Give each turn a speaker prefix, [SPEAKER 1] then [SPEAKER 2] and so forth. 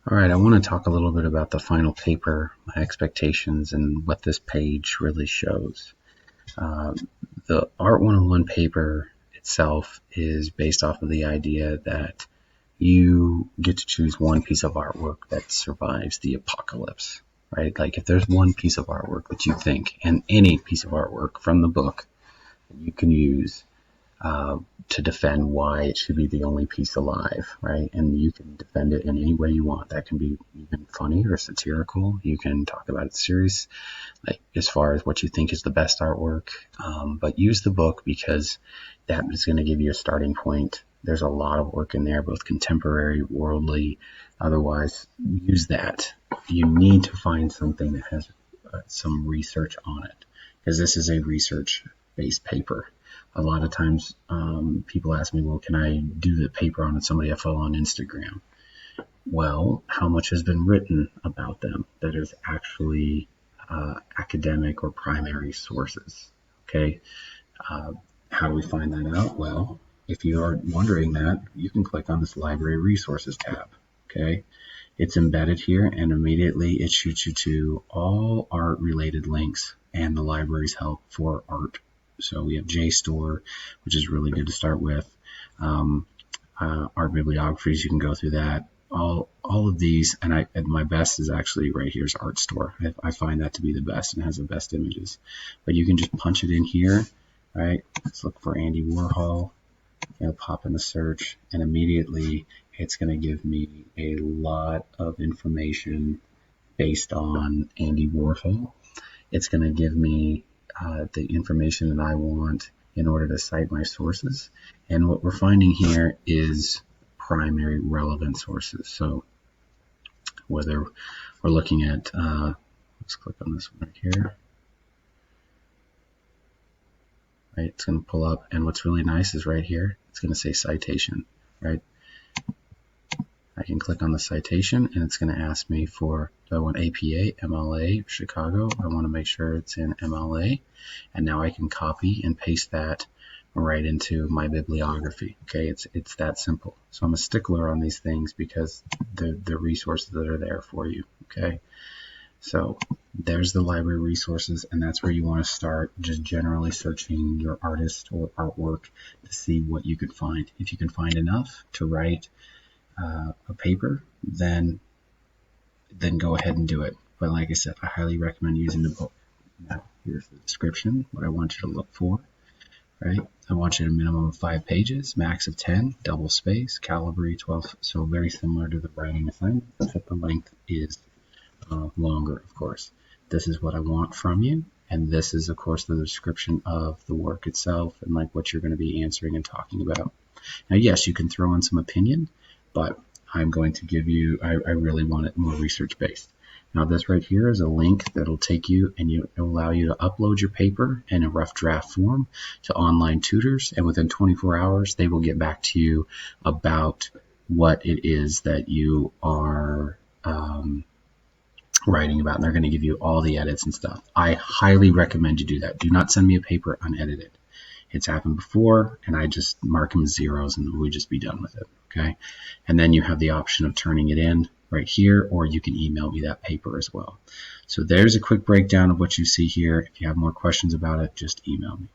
[SPEAKER 1] All right, I want to talk a little bit about the final paper, my expectations, and what this page really shows. The Art 101 paper itself is based off of the idea that you get to choose one piece of artwork that survives the apocalypse, right? Like if there's one piece of artwork that you think, and any piece of artwork from the book that you can use to defend why it should be the only piece alive, right? And you can defend it in any way you want. That can be even funny or satirical. You can talk about it serious, like as far as what you think is the best artwork. But use the book because that is going to give you a starting point. There's a lot of work in there, both contemporary, worldly. Otherwise, use that. You need to find something that has some research on it, because this is a research-based paper. A lot of times people ask me, well, can I do the paper on somebody I follow on Instagram? Well, how much has been written about them that is actually academic or primary sources? Okay. How do we find that out? Well, if you are wondering that, you can click on this Library Resources tab. Okay. It's embedded here, and immediately it shoots you to all art-related links and the library's help for art. So we have JSTOR, which is really good to start with. Art bibliographies, you can go through that. All of these, and my best is actually right here is Artz. I find that to be the best and has the best images. But you can just punch it in here, right? Let's look for Andy Warhol. It'll pop in the search, and immediately it's going to give me a lot of information based on Andy Warhol. It's going to give me the information that I want in order to cite my sources. And what we're finding here is primary relevant sources. So whether we're looking at, let's click on this one right here. Right, it's going to pull up, and what's really nice is right here, it's going to say citation, right? I can click on the citation, and it's going to ask me for, do I want APA, MLA, Chicago? I want to make sure it's in MLA, and now I can copy and paste that right into my bibliography. Okay, it's that simple. So I'm a stickler on these things because the resources that are there for you. Okay, so there's the library resources, and that's where you want to start, just generally searching your artist or artwork to see what you can find. If you can find enough to write a paper, then go ahead and do it. But like I said, I highly recommend using the book. Now, here's the description, what I want you to look for, right? I want you to minimum of 5 pages, max of 10, double space, Calibri 12, so very similar to the writing assignment, except the length is longer, of course. This is what I want from you, and this is, of course, the description of the work itself and like what you're going to be answering and talking about. Now, yes, you can throw in some opinion, but I'm going to give you, I really want it more research-based. Now this right here is a link that'll take you, and it'll allow you to upload your paper in a rough draft form to online tutors, and within 24 hours they will get back to you about what it is that you are writing about, and they're going to give you all the edits and stuff. I highly recommend you do that. Do not send me a paper unedited. It's happened before, and I just mark them as zeros, and we just be done with it, okay? And then you have the option of turning it in right here, or you can email me that paper as well. So there's a quick breakdown of what you see here. If you have more questions about it, just email me.